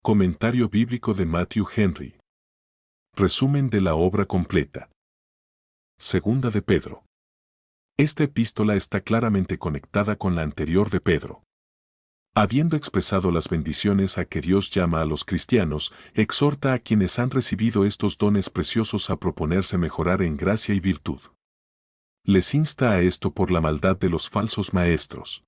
Comentario bíblico de Matthew Henry. Resumen de la obra completa. Segunda de Pedro. Esta epístola está claramente conectada con la anterior de Pedro. Habiendo expresado las bendiciones a que Dios llama a los cristianos, exhorta a quienes han recibido estos dones preciosos a proponerse mejorar en gracia y virtud. Les insta a esto por la maldad de los falsos maestros.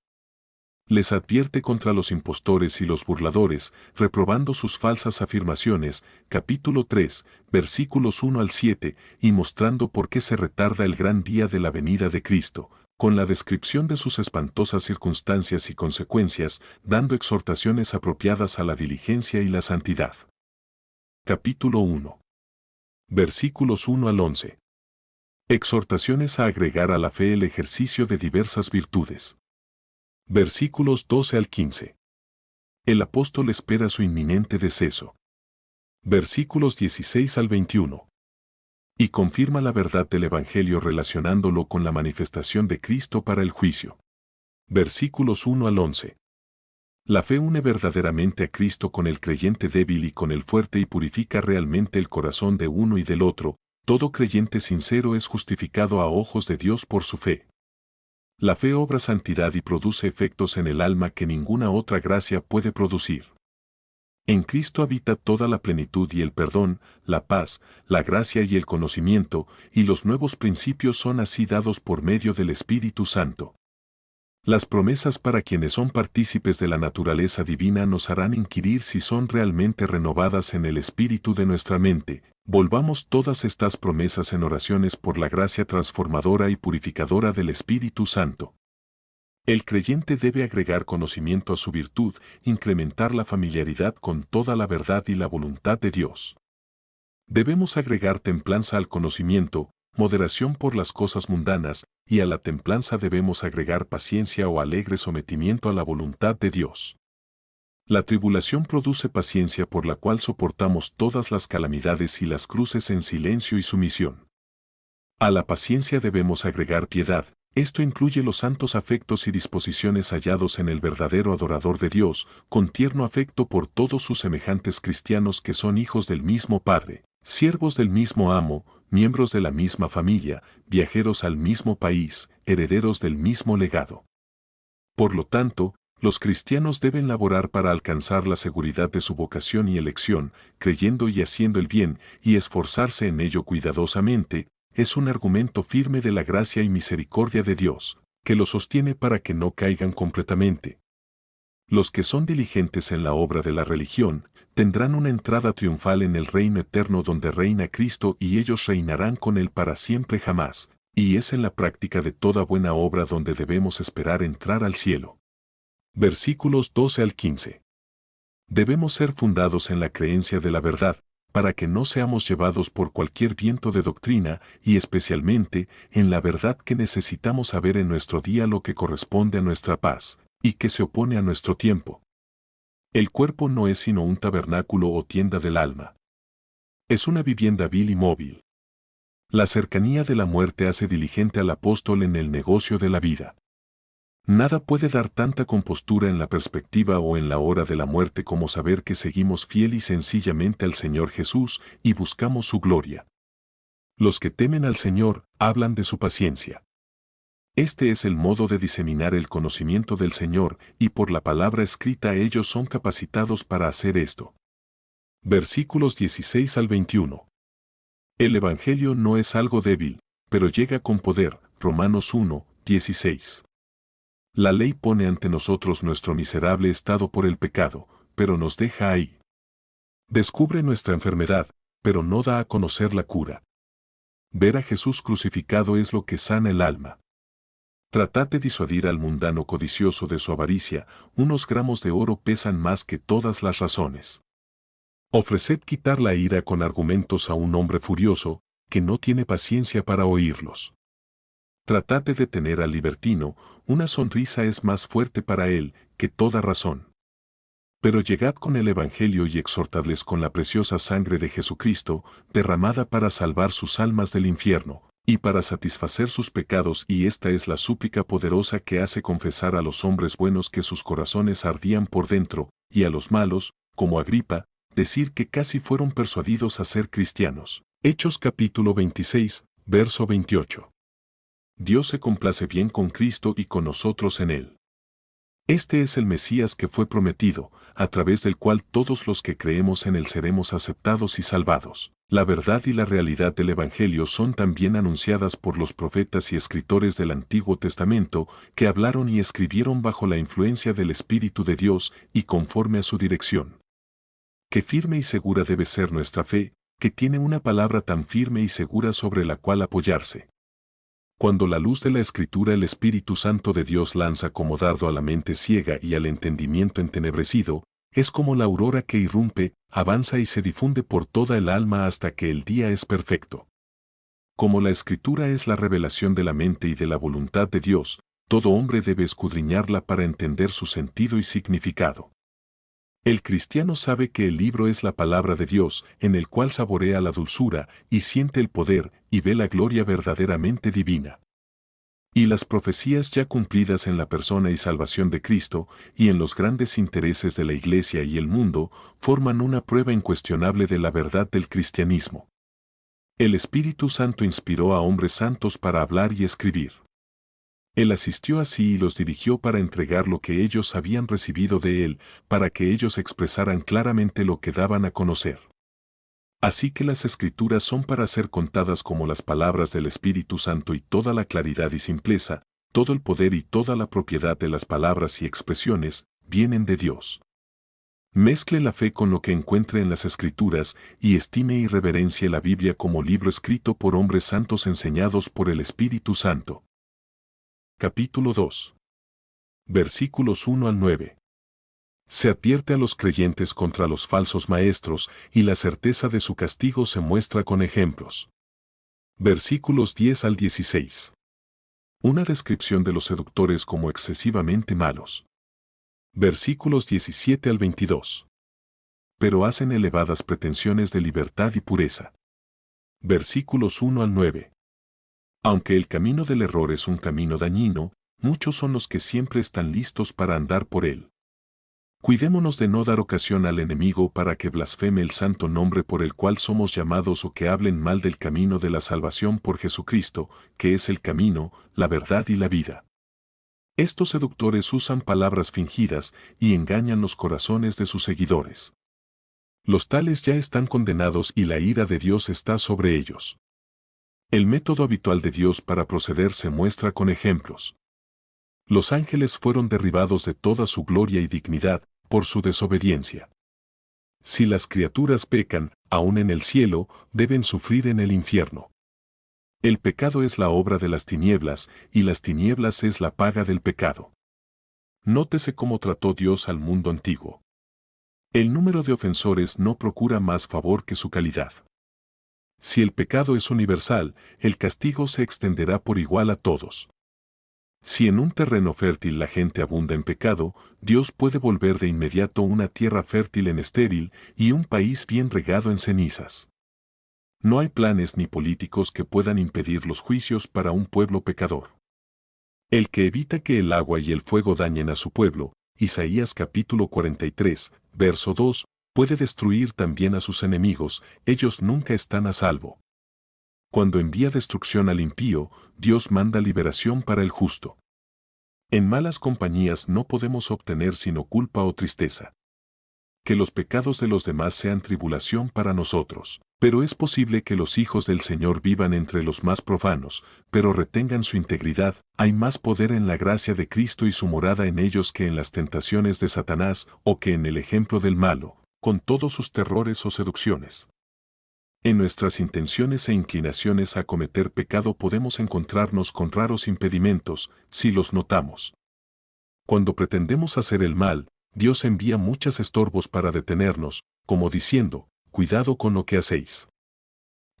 Les advierte contra los impostores y los burladores, reprobando sus falsas afirmaciones, capítulo 3, versículos 1 al 7, y mostrando por qué se retarda el gran día de la venida de Cristo, con la descripción de sus espantosas circunstancias y consecuencias, dando exhortaciones apropiadas a la diligencia y la santidad. Capítulo 1. Versículos 1 al 11. Exhortaciones a agregar a la fe el ejercicio de diversas virtudes. Versículos 12 al 15. El apóstol espera su inminente deceso. Versículos 16 al 21. Y confirma la verdad del Evangelio relacionándolo con la manifestación de Cristo para el juicio. Versículos 1 al 11. La fe une verdaderamente a Cristo con el creyente débil y con el fuerte y purifica realmente el corazón de uno y del otro. Todo creyente sincero es justificado a ojos de Dios por su fe. La fe obra santidad y produce efectos en el alma que ninguna otra gracia puede producir. En Cristo habita toda la plenitud y el perdón, la paz, la gracia y el conocimiento, y los nuevos principios son así dados por medio del Espíritu Santo. Las promesas para quienes son partícipes de la naturaleza divina nos harán inquirir si son realmente renovadas en el espíritu de nuestra mente. Volvamos todas estas promesas en oraciones por la gracia transformadora y purificadora del Espíritu Santo. El creyente debe agregar conocimiento a su virtud, incrementar la familiaridad con toda la verdad y la voluntad de Dios. Debemos agregar templanza al conocimiento, moderación por las cosas mundanas, y a la templanza debemos agregar paciencia o alegre sometimiento a la voluntad de Dios. La tribulación produce paciencia por la cual soportamos todas las calamidades y las cruces en silencio y sumisión. A la paciencia debemos agregar piedad, esto incluye los santos afectos y disposiciones hallados en el verdadero adorador de Dios, con tierno afecto por todos sus semejantes cristianos que son hijos del mismo Padre, siervos del mismo amo, miembros de la misma familia, viajeros al mismo país, herederos del mismo legado. Por lo tanto, los cristianos deben laborar para alcanzar la seguridad de su vocación y elección, creyendo y haciendo el bien, y esforzarse en ello cuidadosamente, es un argumento firme de la gracia y misericordia de Dios, que los sostiene para que no caigan completamente. Los que son diligentes en la obra de la religión, tendrán una entrada triunfal en el reino eterno donde reina Cristo y ellos reinarán con Él para siempre jamás, y es en la práctica de toda buena obra donde debemos esperar entrar al cielo. Versículos 12 al 15. Debemos ser fundados en la creencia de la verdad, para que no seamos llevados por cualquier viento de doctrina y especialmente en la verdad que necesitamos saber en nuestro día lo que corresponde a nuestra paz, y que se opone a nuestro tiempo. El cuerpo no es sino un tabernáculo o tienda del alma. Es una vivienda vil y móvil. La cercanía de la muerte hace diligente al apóstol en el negocio de la vida. Nada puede dar tanta compostura en la perspectiva o en la hora de la muerte como saber que seguimos fiel y sencillamente al Señor Jesús y buscamos su gloria. Los que temen al Señor hablan de su paciencia. Este es el modo de diseminar el conocimiento del Señor, y por la palabra escrita ellos son capacitados para hacer esto. Versículos 16 al 21. El Evangelio no es algo débil, pero llega con poder. Romanos 1, 16. La ley pone ante nosotros nuestro miserable estado por el pecado, pero nos deja ahí. Descubre nuestra enfermedad, pero no da a conocer la cura. Ver a Jesús crucificado es lo que sana el alma. Tratad de disuadir al mundano codicioso de su avaricia, unos gramos de oro pesan más que todas las razones. Ofreced quitar la ira con argumentos a un hombre furioso, que no tiene paciencia para oírlos. Tratad de detener al libertino, una sonrisa es más fuerte para él que toda razón. Pero llegad con el Evangelio y exhortadles con la preciosa sangre de Jesucristo, derramada para salvar sus almas del infierno, y para satisfacer sus pecados, y esta es la súplica poderosa que hace confesar a los hombres buenos que sus corazones ardían por dentro, y a los malos, como Agripa, decir que casi fueron persuadidos a ser cristianos. Hechos capítulo 26, verso 28. Dios se complace bien con Cristo y con nosotros en Él. Este es el Mesías que fue prometido, a través del cual todos los que creemos en Él seremos aceptados y salvados. La verdad y la realidad del Evangelio son también anunciadas por los profetas y escritores del Antiguo Testamento, que hablaron y escribieron bajo la influencia del Espíritu de Dios y conforme a su dirección. Qué firme y segura debe ser nuestra fe, que tiene una palabra tan firme y segura sobre la cual apoyarse. Cuando la luz de la Escritura el Espíritu Santo de Dios lanza como dardo a la mente ciega y al entendimiento entenebrecido, es como la aurora que irrumpe, avanza y se difunde por toda el alma hasta que el día es perfecto. Como la Escritura es la revelación de la mente y de la voluntad de Dios, todo hombre debe escudriñarla para entender su sentido y significado. El cristiano sabe que el libro es la palabra de Dios, en el cual saborea la dulzura, y siente el poder, y ve la gloria verdaderamente divina. Y las profecías ya cumplidas en la persona y salvación de Cristo, y en los grandes intereses de la Iglesia y el mundo, forman una prueba incuestionable de la verdad del cristianismo. El Espíritu Santo inspiró a hombres santos para hablar y escribir. Él asistió así y los dirigió para entregar lo que ellos habían recibido de Él, para que ellos expresaran claramente lo que daban a conocer. Así que las Escrituras son para ser contadas como las palabras del Espíritu Santo y toda la claridad y simpleza, todo el poder y toda la propiedad de las palabras y expresiones, vienen de Dios. Mezcle la fe con lo que encuentre en las Escrituras y estime y reverencie la Biblia como libro escrito por hombres santos enseñados por el Espíritu Santo. Capítulo 2. Versículos 1 al 9. Se advierte a los creyentes contra los falsos maestros y la certeza de su castigo se muestra con ejemplos. Versículos 10 al 16. Una descripción de los seductores como excesivamente malos. Versículos 17 al 22. Pero hacen elevadas pretensiones de libertad y pureza. Versículos 1 al 9. Aunque el camino del error es un camino dañino, muchos son los que siempre están listos para andar por él. Cuidémonos de no dar ocasión al enemigo para que blasfeme el santo nombre por el cual somos llamados o que hablen mal del camino de la salvación por Jesucristo, que es el camino, la verdad y la vida. Estos seductores usan palabras fingidas y engañan los corazones de sus seguidores. Los tales ya están condenados y la ira de Dios está sobre ellos. El método habitual de Dios para proceder se muestra con ejemplos. Los ángeles fueron derribados de toda su gloria y dignidad por su desobediencia. Si las criaturas pecan, aún en el cielo, deben sufrir en el infierno. El pecado es la obra de las tinieblas, y las tinieblas es la paga del pecado. Nótese cómo trató Dios al mundo antiguo. El número de ofensores no procura más favor que su calidad. Si el pecado es universal, el castigo se extenderá por igual a todos. Si en un terreno fértil la gente abunda en pecado, Dios puede volver de inmediato una tierra fértil en estéril y un país bien regado en cenizas. No hay planes ni políticos que puedan impedir los juicios para un pueblo pecador. El que evita que el agua y el fuego dañen a su pueblo, Isaías capítulo 43, verso 2, puede destruir también a sus enemigos, ellos nunca están a salvo. Cuando envía destrucción al impío, Dios manda liberación para el justo. En malas compañías no podemos obtener sino culpa o tristeza. Que los pecados de los demás sean tribulación para nosotros. Pero es posible que los hijos del Señor vivan entre los más profanos, pero retengan su integridad. Hay más poder en la gracia de Cristo y su morada en ellos que en las tentaciones de Satanás o que en el ejemplo del malo, con todos sus terrores o seducciones. En nuestras intenciones e inclinaciones a cometer pecado podemos encontrarnos con raros impedimentos, si los notamos. Cuando pretendemos hacer el mal, Dios envía muchos estorbos para detenernos, como diciendo, cuidado con lo que hacéis.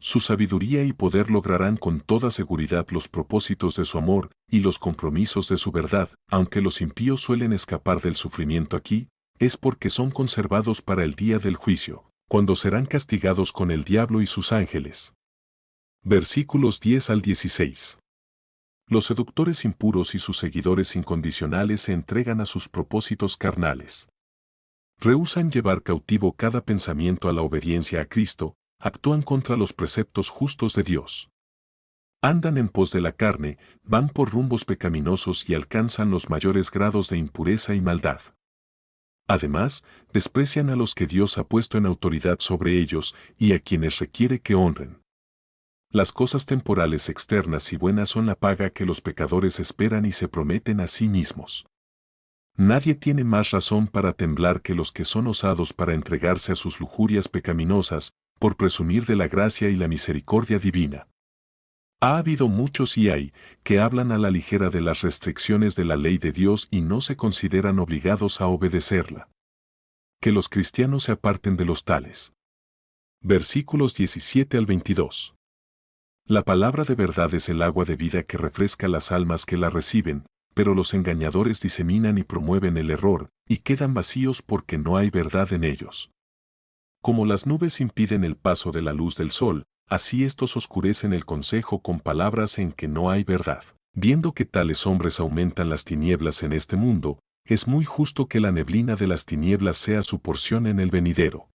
Su sabiduría y poder lograrán con toda seguridad los propósitos de su amor y los compromisos de su verdad, aunque los impíos suelen escapar del sufrimiento aquí, es porque son conservados para el día del juicio, cuando serán castigados con el diablo y sus ángeles. Versículos 10 al 16. Los seductores impuros y sus seguidores incondicionales se entregan a sus propósitos carnales. Rehúsan llevar cautivo cada pensamiento a la obediencia a Cristo, actúan contra los preceptos justos de Dios. Andan en pos de la carne, van por rumbos pecaminosos y alcanzan los mayores grados de impureza y maldad. Además, desprecian a los que Dios ha puesto en autoridad sobre ellos y a quienes requiere que honren. Las cosas temporales externas y buenas son la paga que los pecadores esperan y se prometen a sí mismos. Nadie tiene más razón para temblar que los que son osados para entregarse a sus lujurias pecaminosas, por presumir de la gracia y la misericordia divina. Ha habido muchos y hay, que hablan a la ligera de las restricciones de la ley de Dios y no se consideran obligados a obedecerla. Que los cristianos se aparten de los tales. Versículos 17 al 22. La palabra de verdad es el agua de vida que refresca las almas que la reciben, pero los engañadores diseminan y promueven el error, y quedan vacíos porque no hay verdad en ellos. Como las nubes impiden el paso de la luz del sol, así estos oscurecen el consejo con palabras en que no hay verdad. Viendo que tales hombres aumentan las tinieblas en este mundo, es muy justo que la neblina de las tinieblas sea su porción en el venidero.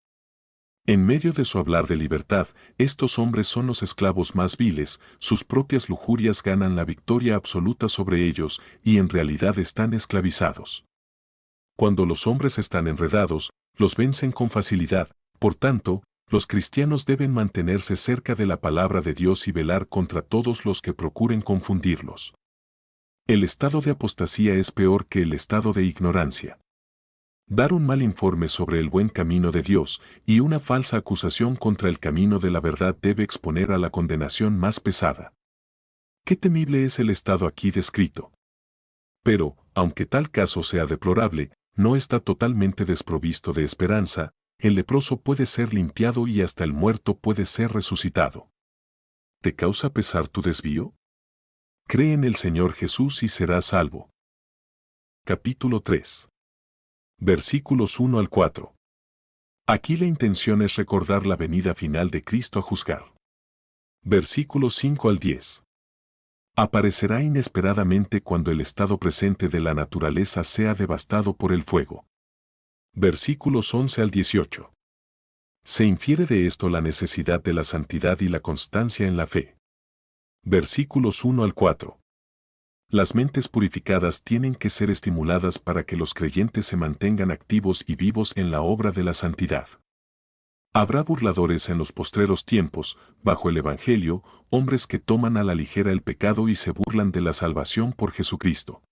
En medio de su hablar de libertad, estos hombres son los esclavos más viles, sus propias lujurias ganan la victoria absoluta sobre ellos y en realidad están esclavizados. Cuando los hombres están enredados, los vencen con facilidad, por tanto, los cristianos deben mantenerse cerca de la palabra de Dios y velar contra todos los que procuren confundirlos. El estado de apostasía es peor que el estado de ignorancia. Dar un mal informe sobre el buen camino de Dios y una falsa acusación contra el camino de la verdad debe exponer a la condenación más pesada. Qué temible es el estado aquí descrito. Pero, aunque tal caso sea deplorable, no está totalmente desprovisto de esperanza. El leproso puede ser limpiado y hasta el muerto puede ser resucitado. ¿Te causa pesar tu desvío? Cree en el Señor Jesús y serás salvo. Capítulo 3. Versículos 1 al 4. Aquí la intención es recordar la venida final de Cristo a juzgar. Versículos 5 al 10. Aparecerá inesperadamente cuando el estado presente de la naturaleza sea devastado por el fuego. Versículos 11 al 18. Se infiere de esto la necesidad de la santidad y la constancia en la fe. Versículos 1 al 4. Las mentes purificadas tienen que ser estimuladas para que los creyentes se mantengan activos y vivos en la obra de la santidad. Habrá burladores en los postreros tiempos, bajo el Evangelio, hombres que toman a la ligera el pecado y se burlan de la salvación por Jesucristo.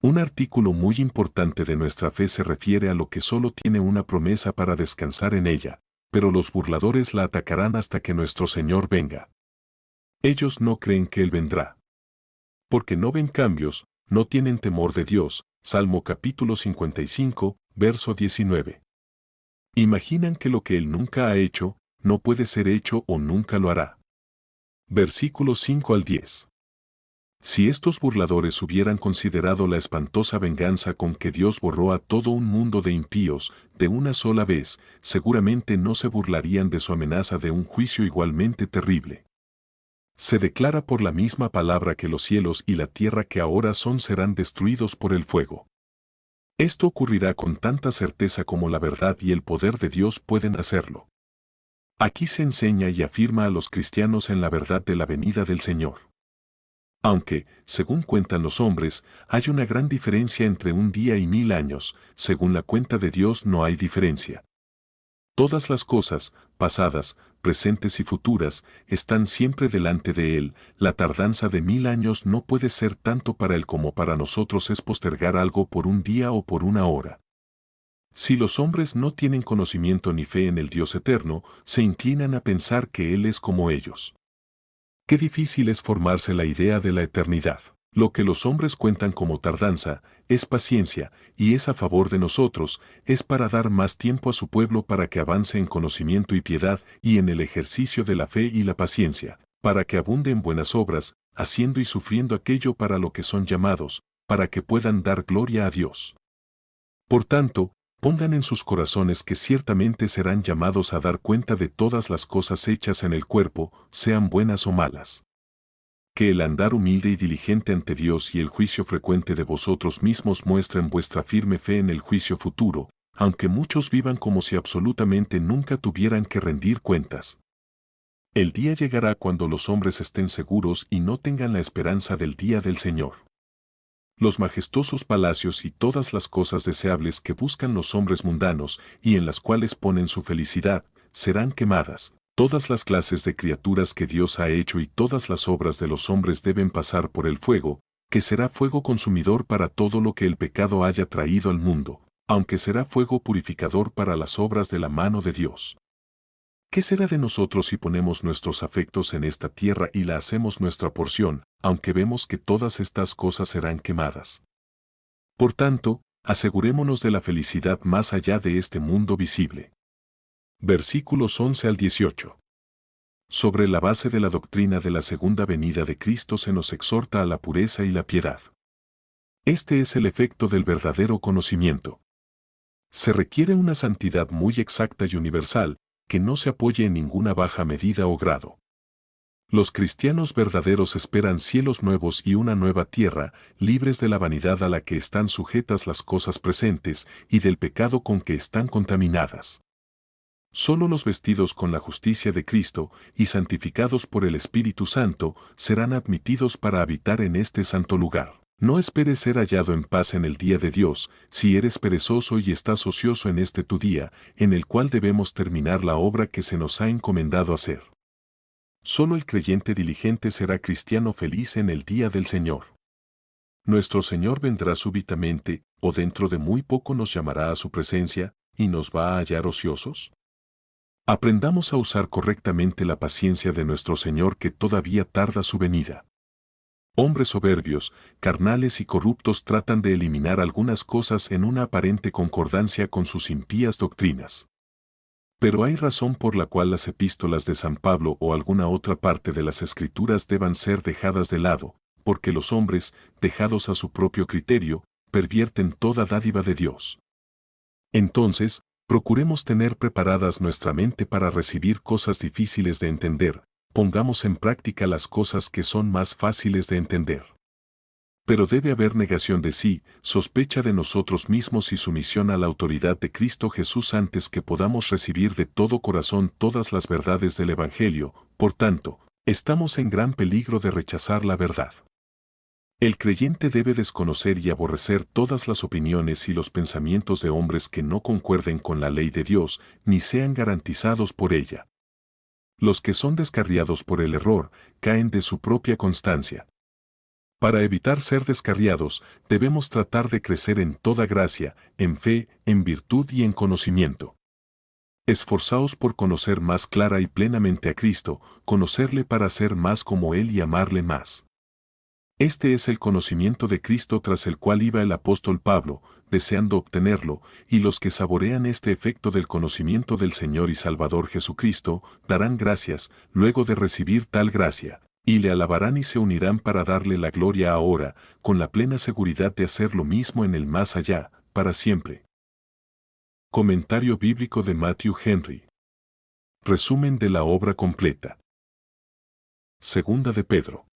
Un artículo muy importante de nuestra fe se refiere a lo que solo tiene una promesa para descansar en ella, pero los burladores la atacarán hasta que nuestro Señor venga. Ellos no creen que Él vendrá. Porque no ven cambios, no tienen temor de Dios. Salmo capítulo 55, verso 19. Imaginan que lo que Él nunca ha hecho, no puede ser hecho o nunca lo hará. Versículos 5 al 10. Si estos burladores hubieran considerado la espantosa venganza con que Dios borró a todo un mundo de impíos de una sola vez, seguramente no se burlarían de su amenaza de un juicio igualmente terrible. Se declara por la misma palabra que los cielos y la tierra que ahora son serán destruidos por el fuego. Esto ocurrirá con tanta certeza como la verdad y el poder de Dios pueden hacerlo. Aquí se enseña y afirma a los cristianos en la verdad de la venida del Señor. Aunque, según cuentan los hombres, hay una gran diferencia entre un día y 1000 años, según la cuenta de Dios no hay diferencia. Todas las cosas, pasadas, presentes y futuras, están siempre delante de Él. La tardanza de 1000 años no puede ser tanto para Él como para nosotros es postergar algo por un día o por una hora. Si los hombres no tienen conocimiento ni fe en el Dios eterno, se inclinan a pensar que Él es como ellos. Qué difícil es formarse la idea de la eternidad. Lo que los hombres cuentan como tardanza, es paciencia, y es a favor de nosotros, es para dar más tiempo a su pueblo para que avance en conocimiento y piedad, y en el ejercicio de la fe y la paciencia, para que abunde en buenas obras, haciendo y sufriendo aquello para lo que son llamados, para que puedan dar gloria a Dios. Por tanto, pongan en sus corazones que ciertamente serán llamados a dar cuenta de todas las cosas hechas en el cuerpo, sean buenas o malas. Que el andar humilde y diligente ante Dios y el juicio frecuente de vosotros mismos muestren vuestra firme fe en el juicio futuro, aunque muchos vivan como si absolutamente nunca tuvieran que rendir cuentas. El día llegará cuando los hombres estén seguros y no tengan la esperanza del día del Señor. Los majestuosos palacios y todas las cosas deseables que buscan los hombres mundanos y en las cuales ponen su felicidad, serán quemadas. Todas las clases de criaturas que Dios ha hecho y todas las obras de los hombres deben pasar por el fuego, que será fuego consumidor para todo lo que el pecado haya traído al mundo, aunque será fuego purificador para las obras de la mano de Dios. ¿Qué será de nosotros si ponemos nuestros afectos en esta tierra y la hacemos nuestra porción, aunque vemos que todas estas cosas serán quemadas? Por tanto, asegurémonos de la felicidad más allá de este mundo visible. Versículos 11 al 18. Sobre la base de la doctrina de la segunda venida de Cristo se nos exhorta a la pureza y la piedad. Este es el efecto del verdadero conocimiento. Se requiere una santidad muy exacta y universal, que no se apoye en ninguna baja medida o grado. Los cristianos verdaderos esperan cielos nuevos y una nueva tierra, libres de la vanidad a la que están sujetas las cosas presentes y del pecado con que están contaminadas. Solo los vestidos con la justicia de Cristo y santificados por el Espíritu Santo serán admitidos para habitar en este santo lugar. No esperes ser hallado en paz en el día de Dios, si eres perezoso y estás ocioso en este tu día, en el cual debemos terminar la obra que se nos ha encomendado hacer. Solo el creyente diligente será cristiano feliz en el día del Señor. Nuestro Señor vendrá súbitamente, o dentro de muy poco nos llamará a su presencia, y nos va a hallar ociosos. Aprendamos a usar correctamente la paciencia de nuestro Señor que todavía tarda su venida. Hombres soberbios, carnales y corruptos tratan de eliminar algunas cosas en una aparente concordancia con sus impías doctrinas. Pero hay razón por la cual las epístolas de San Pablo o alguna otra parte de las Escrituras deban ser dejadas de lado, porque los hombres, dejados a su propio criterio, pervierten toda dádiva de Dios. Entonces, procuremos tener preparadas nuestra mente para recibir cosas difíciles de entender. Pongamos en práctica las cosas que son más fáciles de entender. Pero debe haber negación de sí, sospecha de nosotros mismos y sumisión a la autoridad de Cristo Jesús antes que podamos recibir de todo corazón todas las verdades del Evangelio. Por tanto, estamos en gran peligro de rechazar la verdad. El creyente debe desconocer y aborrecer todas las opiniones y los pensamientos de hombres que no concuerden con la ley de Dios ni sean garantizados por ella. Los que son descarriados por el error, caen de su propia constancia. Para evitar ser descarriados, debemos tratar de crecer en toda gracia, en fe, en virtud y en conocimiento. Esforzaos por conocer más clara y plenamente a Cristo, conocerle para ser más como Él y amarle más. Este es el conocimiento de Cristo tras el cual iba el apóstol Pablo, deseando obtenerlo, y los que saborean este efecto del conocimiento del Señor y Salvador Jesucristo, darán gracias, luego de recibir tal gracia, y le alabarán y se unirán para darle la gloria ahora, con la plena seguridad de hacer lo mismo en el más allá, para siempre. Comentario bíblico de Matthew Henry. Resumen de la obra completa. Segunda de Pedro.